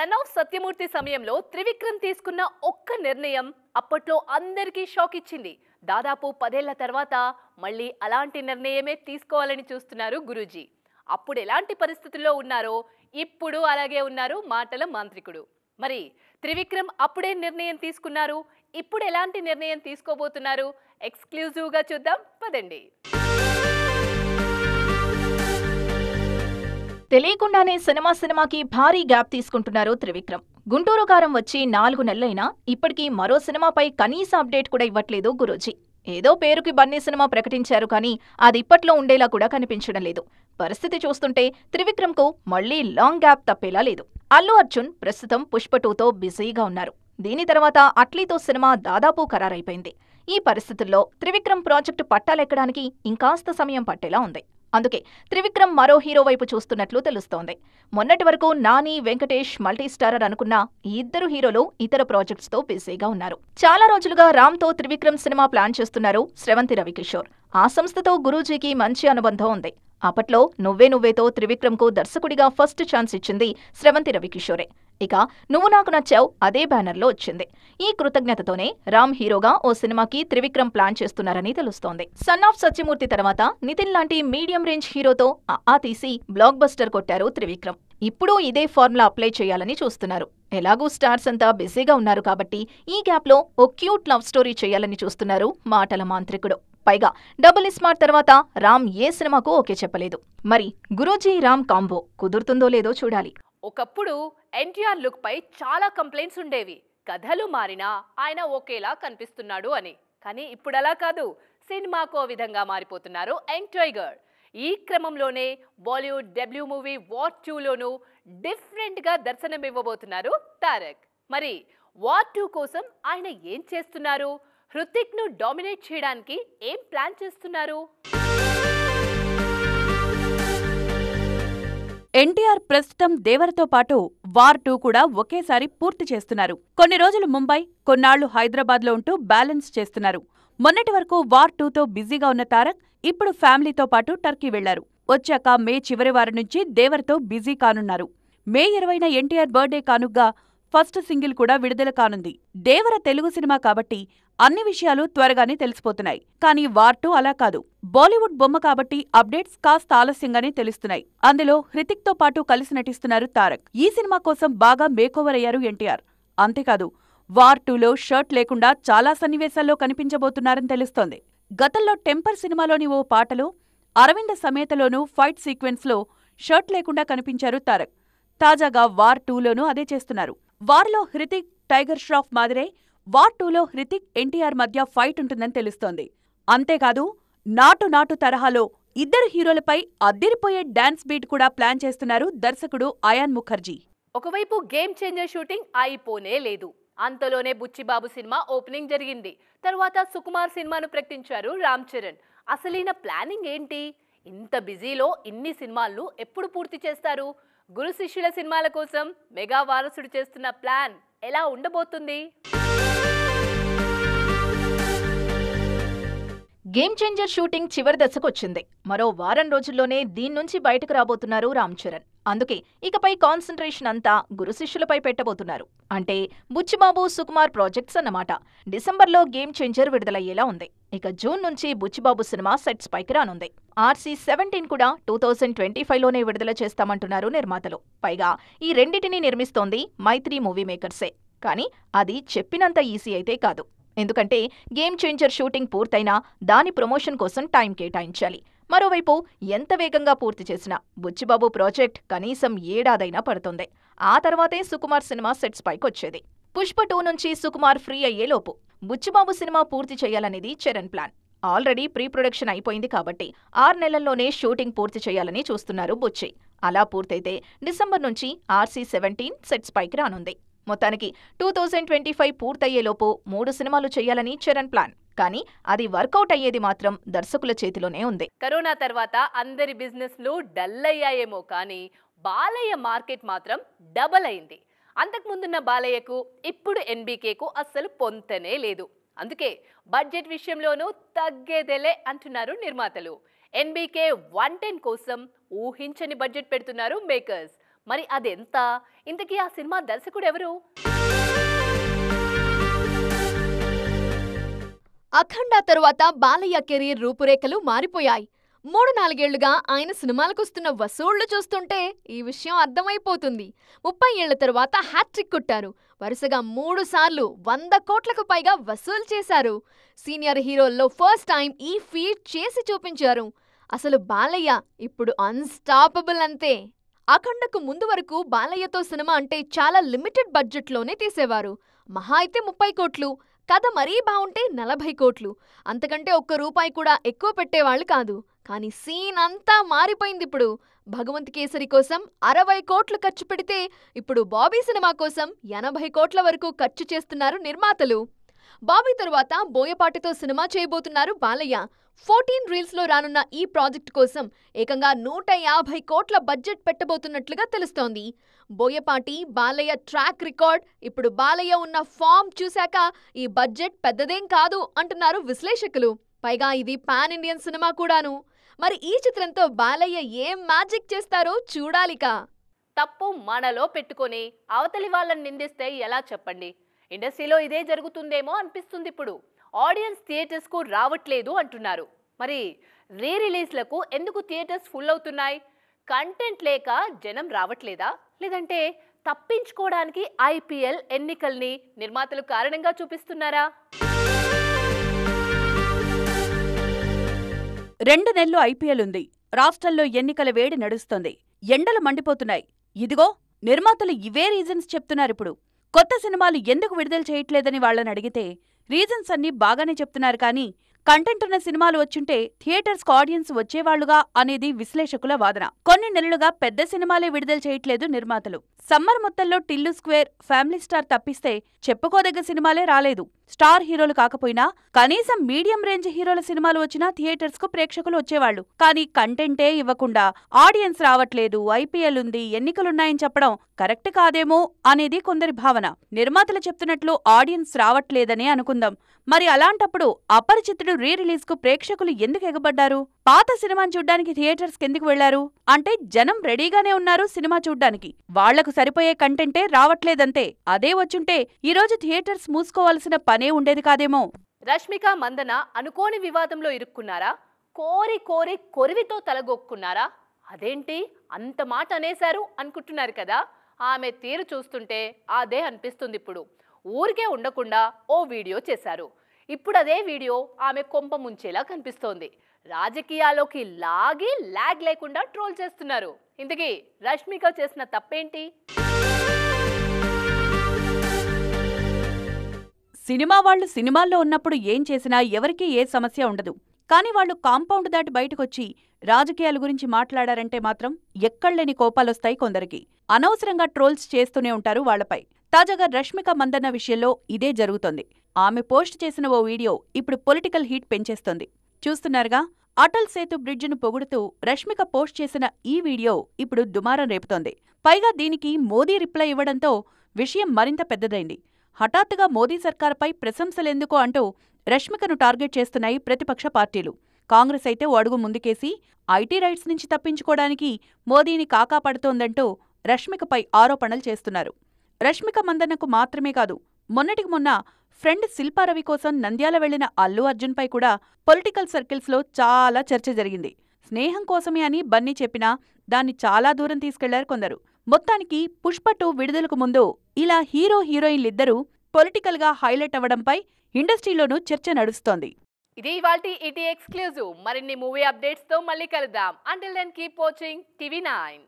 Son of Satyamurthy సమయంలో త్రివిక్రమ్ తీసుకున్న ఒక్క నిర్ణయం అప్పట్లో అందరికీ షాక్ ఇచ్చింది. దాదాపు 10 ఏళ్ల తర్వాత మళ్ళీ అలాంటి నిర్ణయమే తీసుకోవాలని చూస్తున్నారు గురూజీ. అప్పుడు ఎలాంటి పరిస్థితుల్లో ఉన్నారో ఇప్పుడు అలాగే ఉన్నారు మాటల మాంత్రికుడు. మరి త్రివిక్రమ్ అప్పుడే నిర్ణయం తీసుకున్నారు, ఇప్పుడు ఎలాంటి నిర్ణయం తీసుకోబోతున్నారు? ఎక్స్క్లూజివ్గా చూద్దాం పదండి. తెలియకుండానే సినిమాకి భారీ గ్యాప్ తీసుకుంటున్నారు త్రివిక్రమ్. గుంటూరు కారం వచ్చి 4 నెలలైనా ఇప్పటికీ మరో సినిమాపై కనీస అప్డేట్ కూడా ఇవ్వట్లేదు గురూజీ. ఏదో పేరుకి బన్నీ సినిమా ప్రకటించారు కానీ అది ఇప్పట్లో ఉండేలా కూడా కనిపించడం లేదు. పరిస్థితి చూస్తుంటే త్రివిక్రమ్కు మళ్లీ లాంగ్ గ్యాప్ తప్పేలా లేదు. అల్లు అర్జున్ ప్రస్తుతం పుష్ప 2తో బిజీగా ఉన్నారు. దీని తర్వాత అట్లీతో సినిమా దాదాపు ఖరారైపోయింది. ఈ పరిస్థితుల్లో త్రివిక్రమ్ ప్రాజెక్టు పట్టాలెక్కడానికి ఇంకాస్త సమయం పట్టేలా ఉంది. అందుకే త్రివిక్రమ్ మరో హీరో వైపు చూస్తున్నట్లు తెలుస్తోంది. మొన్నటి వరకు నాని, వెంకటేష్ మల్టీస్టారర్ అనుకున్న ఈ ఇద్దరు హీరోలు ఇతర ప్రాజెక్ట్స్ తో బిజీగా ఉన్నారు. చాలా రోజులుగా రామ్తో త్రివిక్రమ్ సినిమా ప్లాన్ చేస్తున్నారు శ్రవంతి రవికిషోర్. ఆ సంస్థతో గురూజీకి మంచి అనుబంధం ఉంది. అప్పట్లో నువ్వే నువ్వేతో త్రివిక్రమ్కు దర్శకుడిగా ఫస్ట్ ఛాన్స్ ఇచ్చింది శ్రవంతి రవికిషోరే. ఇక నువ్వు నాకు నచ్చావ్ అదే బ్యానర్లో వచ్చింది. ఈ కృతజ్ఞతతోనే రామ్ హీరోగా ఓ సినిమాకి త్రివిక్రమ్ ప్లాన్ చేస్తున్నారని తెలుస్తోంది. సన్ ఆఫ్ సత్యమూర్తి తర్వాత నితిన్ లాంటి మీడియం రేంజ్ హీరోతో తీసి బ్లాక్ బస్టర్ కొట్టారు త్రివిక్రమ్. ఇప్పుడు ఇదే ఫార్ములా అప్లై చేయాలని చూస్తున్నారు. ఎలాగూ స్టార్స్ అంతా బిజీగా ఉన్నారు కాబట్టి ఈ గ్యాప్ లో ఓ క్యూట్ లవ్ స్టోరీ చేయాలని చూస్తున్నారు మాటల మాంత్రికుడు. పైగా డబుల్ స్మార్ట్ తర్వాత రామ్ ఏ సినిమాకు ఓకే చెప్పలేదు. మరి గురూజీ రామ్ కాంబో కుదురుతుందో లేదో చూడాలి. ఒకప్పుడు ఎన్టీఆర్ లుక్ పై చాలా కంప్లైంట్స్ ఉండేవి. కథలు మారినా ఆయన ఒకేలా కనిపిస్తున్నాడు అని. కానీ ఇప్పుడు అలా కాదు, సినిమాకు ఓ విధంగా మారిపోతున్నారు యంగ్ టైగర్. ఈ క్రమంలోనే బాలీవుడ్ డెబ్యూ మూవీ వార్ 2లోనూ డిఫరెంట్ గా దర్శనమివ్వబోతున్నారు తారక్. మరి వార్ 2 కోసం ఆయన ఏం చేస్తున్నారు? హృతిక్ ను డామినేట్ చేయడానికి ఏం ప్లాన్ చేస్తున్నారు? ఎన్టీఆర్ ప్రస్తుతం దేవరతో పాటు వార్ 2 కూడా ఒకేసారి పూర్తి చేస్తున్నారు. కొన్ని రోజులు ముంబై, కొన్నాళ్లు హైదరాబాద్లో ఉంటూ బ్యాలెన్స్ చేస్తున్నారు. మొన్నటి వరకు వార్ 2తో బిజీగా ఉన్న తారక్ ఇప్పుడు ఫ్యామిలీతో పాటు టర్కీ వెళ్లారు. వచ్చాక మే చివరి వారం నుంచి దేవరతో బిజీ కానున్నారు. మే 20న ఎన్టీఆర్ బర్త్డే కానుగ్గా ఫస్ట్ సింగిల్ కూడా విడుదల కానుంది. దేవర తెలుగు సినిమా కాబట్టి అన్ని విషయాలు త్వరగానే తెలిసిపోతున్నాయి. కానీ వార్ 2 అలా కాదు. బాలీవుడ్ బొమ్మ కాబట్టి అప్డేట్స్ కాస్త ఆలస్యంగానే తెలుస్తున్నాయి. అందులో హృతిక్ తో పాటు కలిసి నటిస్తున్నారు తారక్. ఈ సినిమా కోసం బాగా మేకోవర్ అయ్యారు ఎన్టీఆర్. అంతేకాదు వార్ 2లో షర్ట్ లేకుండా చాలా సన్నివేశాల్లో కనిపించబోతున్నారని తెలుస్తోంది. గతంలో టెంపర్ సినిమాలోని ఓ పాటలో అరవింద సమేతలోనూ ఫైట్ సీక్వెన్స్లో షర్ట్ లేకుండా కనిపించారు తారక్. తాజాగా వార్ 2లోనూ అదే చేస్తున్నారు. వార్లో హృతిక్ టైగర్ ష్రాఫ్ మాదిరే వార్ 2లో హృతిక్ ఎన్టీఆర్ మధ్య ఫైట్ ఉంటుందని తెలుస్తోంది. అంతేకాదు నాటు తరహాలో ఇద్దరు హీరోలపై అద్దిరిపోయే డాన్స్ బీట్ కూడా ప్లాన్ చేస్తున్నారు దర్శకుడు అయాన్ ముఖర్జీ. ఒకవైపు గేమ్ చేంజర్ షూటింగ్ అయిపోనే లేదు. అంతలోనే బుచ్చిబాబు సినిమా ఓపెనింగ్ జరిగింది. తర్వాత సుకుమార్ సినిమాను ప్రకటించారు రామ్ చరణ్. అసలైన ప్లానింగ్ ఏంటి? ఇంత బిజీలో ఇన్ని సినిమాలను ఎప్పుడు పూర్తి చేస్తారు? గురు శిష్యుల సినిమాల కోసం మెగా వారసుడు చేస్తున్న ప్లాన్ ఎలా ఉండబోతుంది? గేమ్ చేంజర్ షూటింగ్ చివరి దశకొచ్చింది. మరో వారం రోజుల్లోనే దీన్నుంచి బయటకు రాబోతున్నారు రామ్ చరణ్. అందుకే ఇకపై కాన్సంట్రేషన్ అంతా గురు శిష్యులపై పెట్టబోతున్నారు. అంటే బుచ్చిబాబు, సుకుమార్ ప్రాజెక్ట్స్ అన్నమాట. డిసెంబర్లో గేమ్ చేంజర్ విడుదలయ్యేలా ఉంది. ఇక జూన్ నుంచి బుచ్చిబాబు సినిమా సెట్స్ పైకి రానుంది. RC-17 కూడా 2025లోనే విడుదల చేస్తామంటున్నారు నిర్మాతలు. పైగా ఈ రెండిటిని నిర్మిస్తోంది మైత్రి మూవీ మేకర్సే. కానీ అది చెప్పినంత ఈజీ అయితే కాదు. ఎందుకంటే గేమ్ చేంజర్ షూటింగ్ పూర్తయినా దాని ప్రమోషన్ కోసం టైం కేటాయించాలి. మరోవైపు ఎంత వేగంగా పూర్తి చేసినా బుచ్చిబాబు ప్రాజెక్ట్ కనీసం ఏడాదైనా పడుతుంది. ఆ తర్వాతే సుకుమార్ సినిమా సెట్స్ పైకొచ్చేది. పుష్ప 2 నుంచి సుకుమార్ ఫ్రీ అయ్యేలోపు బుచ్చిబాబు సినిమా పూర్తి చేయాలనేది Charan plan. Already pre production అయిపోయింది కాబట్టి 6 నెలల్లోనే షూటింగ్ పూర్తి చేయాలని చూస్తున్నారు బుచ్చి. అలా పూర్తయితే డిసెంబర్ నుంచి RC-17 సెట్స్ పైకి రానుంది. మొత్తానికి 2025 పూర్తయ్యేలోపు 3 సినిమాలు చేయాలని చరణ్ ప్లాన్. కానీ అది వర్కౌట్ అయ్యేది మాత్రం దర్శకుల చేతిలోనే ఉంది. కరోనా తర్వాత అందరి బిజినెస్లు డల్ అయ్యాయేమో కానీ బాలయ్య మార్కెట్ మాత్రం డబల్ అయింది. అంతకుముందున్న బాలయ్యకు ఇప్పుడు ఎన్బీకేకు అస్సలు పొంతనే లేదు. అందుకే బడ్జెట్ విషయంలోనూ తగ్గేదేలే అంటున్నారు నిర్మాతలు. ఎన్బీకే 110 కోసం ఊహించని బడ్జెట్ పెడుతున్నారు మేకర్స్. మరి అదెంత? ఇంతకీ ఆ సినిమా దర్శకుడు ఎవరు? అఖండ తరువాత బాలయ్య కెరీర్ రూపురేఖలు మారిపోయాయి. 3-4 ఏళ్లుగా ఆయన సినిమాలకొస్తున్న వసూళ్లు చూస్తుంటే ఈ విషయం అర్థమైపోతుంది. 30 ఏళ్ల తరువాత హ్యాట్రిక్ కొట్టారు. వరుసగా 3 సార్లు 100 కోట్లకు పైగా వసూలు చేశారు. సీనియర్ హీరోల్లో ఫస్ట్ టైం ఈ ఫీట్ చేసి చూపించారు. అసలు బాలయ్య ఇప్పుడు అన్స్టాపబుల్ అంతే. అఖండకు ముందు వరకు బాలయ్యతో సినిమా అంటే చాలా లిమిటెడ్ బడ్జెట్లోనే తీసేవారు. మహా అయితే 30 కోట్లు, కథ మరీ బావుంటే 40 కోట్లు. అంతకంటే ₹1 కూడా ఎక్కువ పెట్టేవాళ్లు కాదు. కానీ సీన్ అంతా మారిపోయిందిప్పుడు. భగవంత్ కేసరి కోసం 60 కోట్లు ఖర్చు పెడితే ఇప్పుడు బాబీ సినిమా కోసం 80 కోట్ల వరకు ఖర్చు చేస్తున్నారు నిర్మాతలు. బాబీ తరువాత బోయపాటితో సినిమా చేయబోతున్నారు బాలయ్య. 14 రీల్స్లో రానున్న ఈ ప్రాజెక్టు కోసం ఏకంగా 150 కోట్ల బడ్జెట్ పెట్టబోతున్నట్లుగా తెలుస్తోంది. బోయపాటి, బాలయ్య ట్రాక్ రికార్డ్, ఇప్పుడు బాలయ్య ఉన్న ఫామ్ చూశాక ఈ బడ్జెట్ పెద్దదేం కాదు అంటున్నారు విశ్లేషకులు. పైగా ఇది పాన్ ఇండియన్ సినిమా కూడాను. మరి ఈ చిత్రంతో బాలయ్య ఏం మ్యాజిక్ చేస్తారో చూడాలిక. తప్పు మనలో పెట్టుకొని అవతలి వాళ్ళని నిందిస్తే ఎలా చెప్పండి? ఇండస్ట్రీలో ఇదే జరుగుతుందేమో అనిపిస్తుంది ఇప్పుడు. ఆడియన్స్ థియేటర్స్కు రావట్లేదు అంటున్నారు. మరి రీ రిలీజ్లకు ఎందుకు థియేటర్స్ ఫుల్ అవుతున్నాయి? కంటెంట్ లేక జనం రావట్లేదా? లేదంటే తప్పించుకోవడానికి IPL ఎన్నికల్ని నిర్మాతలు కారణంగా చూపిస్తున్నారా? 2 నెలలు IPL ఉంది. రాష్ట్రంలో ఎన్నికల వేడి నడుస్తోంది. ఎండలు మండిపోతున్నాయి. ఇదిగో నిర్మాతలు ఇవే రీజన్స్ చెప్తున్నారిప్పుడు. కొత్త సినిమాలు ఎందుకు విడుదల చేయట్లేదని వాళ్ళని అడిగితే రీజన్స్ అన్నీ బాగానే చెప్తున్నారు, కానీ కంటెంట్ ఉన్న సినిమాలు వచ్చుంటే థియేటర్స్కు ఆడియన్స్ వచ్చేవాళ్లుగా అనేది విశ్లేషకుల వాదన. కొన్ని నెలలుగా పెద్ద సినిమాలే విడుదల చేయట్లేదు నిర్మాతలు. సమ్మర్ మొత్తంలో టిల్లు స్క్వేర్, ఫ్యామిలీ స్టార్ తప్పిస్తే చెప్పుకోదగ్గ సినిమాలే రాలేదు. స్టార్ హీరోలు కాకపోయినా కనీసం మీడియం రేంజ్ హీరోల సినిమాలు వచ్చినా థియేటర్స్కు ప్రేక్షకులు వచ్చేవాళ్లు. కానీ కంటెంటే ఇవ్వకుండా ఆడియన్స్ రావట్లేదు, IPL ఉంది, ఎన్నికలున్నాయని చెప్పడం కరెక్ట్ కాదేమో అనేది కొందరి భావన. నిర్మాతలు చెప్తున్నట్లు ఆడియన్స్ రావట్లేదనే అనుకుందాం. మరి అలాంటప్పుడు అపరిచితుడు రీ రిలీజ్ కు ప్రేక్షకులు ఎందుకు ఎగబడ్డారు? పాత సినిమాని చూడ్డానికి థియేటర్స్ కెందుకు వెళ్లారు? అంటే జనం రెడీగానే ఉన్నారు సినిమా చూడ్డానికి. వాళ్లకు సరిపోయే కంటెంటే రావట్లేదంతే. అదే వచ్చుంటే ఈరోజు థియేటర్స్ మూసుకోవాల్సిన పనే ఉండేది కాదేమో. రష్మిక మందన అనుకోని వివాదంలో ఇరుక్కున్నారా? కోరి కొరివితో తలగొక్కున్నారా? అదేంటి అంత మాట అనేశారు అనుకుంటున్నారు కదా? ఆమె తీరు చూస్తుంటే అదే అనిపిస్తుంది. ఇప్పుడు ఊరికే ఉండకుండా ఓ వీడియో చేశారు. ఇప్పుడు అదే వీడియో ఆమె కొంప ముంచేలా కనిపిస్తోంది. రాజకీయాల్లోకి లాగి లాగ్ లేకుండా ట్రోల్ చేస్తున్నారు. ఇంతకీ రష్మిక చేసిన తప్పేంటి? సినిమా వాళ్ళు సినిమాల్లో ఉన్నప్పుడు ఏం చేసినా ఎవరికీ ఏ సమస్య ఉండదు. కానీ వాళ్ళు కాంపౌండ్ దాటి బయటకొచ్చి రాజకీయాల గురించి మాట్లాడారంటే మాత్రం ఎక్కడలేని కోపాలొస్తాయి కొందరికి. అనవసరంగా ట్రోల్స్ చేస్తూనే ఉంటారు వాళ్లపై. తాజాగా రష్మిక మందన్న విషయంలో ఇదే జరుగుతోంది. ఆమె పోస్ట్ చేసిన ఓ వీడియో ఇప్పుడు పొలిటికల్ హీట్ పెంచేస్తోంది. చూస్తున్నారుగా, అటల్ సేతు బ్రిడ్జిను పొగుడుతూ రష్మిక పోస్ట్ చేసిన ఈ వీడియో ఇప్పుడు దుమారం రేపుతోంది. పైగా దీనికి మోదీ రిప్లై ఇవ్వడంతో విషయం మరింత పెద్దదైంది. హఠాత్తుగా మోదీ సర్కార్పై ప్రశంసలెందుకో అంటూ రష్మికను టార్గెట్ చేస్తున్నాయి ప్రతిపక్ష పార్టీలు. కాంగ్రెస్ అయితే ఓ అడుగు ముందుకేసి ఐటీ రైట్స్ నుంచి తప్పించుకోవడానికి మోదీని కాకాపడుతోందంటూ రష్మికపై ఆరోపణలు చేస్తున్నారు. రష్మిక మందన్నకు మాత్రమే కాదు, మొన్నటికి మొన్న ఫ్రెండ్ శిల్పారవి కోసం నంద్యాల వెళ్లిన అల్లు అర్జున్పై కూడా పొలిటికల్ సర్కిల్స్లో చాలా చర్చ జరిగింది. స్నేహం కోసమే అని బన్నీ చెప్పినా దాన్ని చాలా దూరం తీసుకెళ్లారు కొందరు. మొత్తానికి పుష్ప 2 విడుదలకు ముందు ఇలా హీరోయిన్లిద్దరూ పొలిటికల్గా హైలైట్ అవ్వడంపై ఇండస్ట్రీలోనూ చర్చ నడుస్తోంది. ఇది ఇవాల్టి ఈటీ ఎక్స్క్లూజివ్. మరిన్ని మూవీ అప్డేట్స్ తో మళ్ళీ కలుద్దాం. Until then keep watching TV9.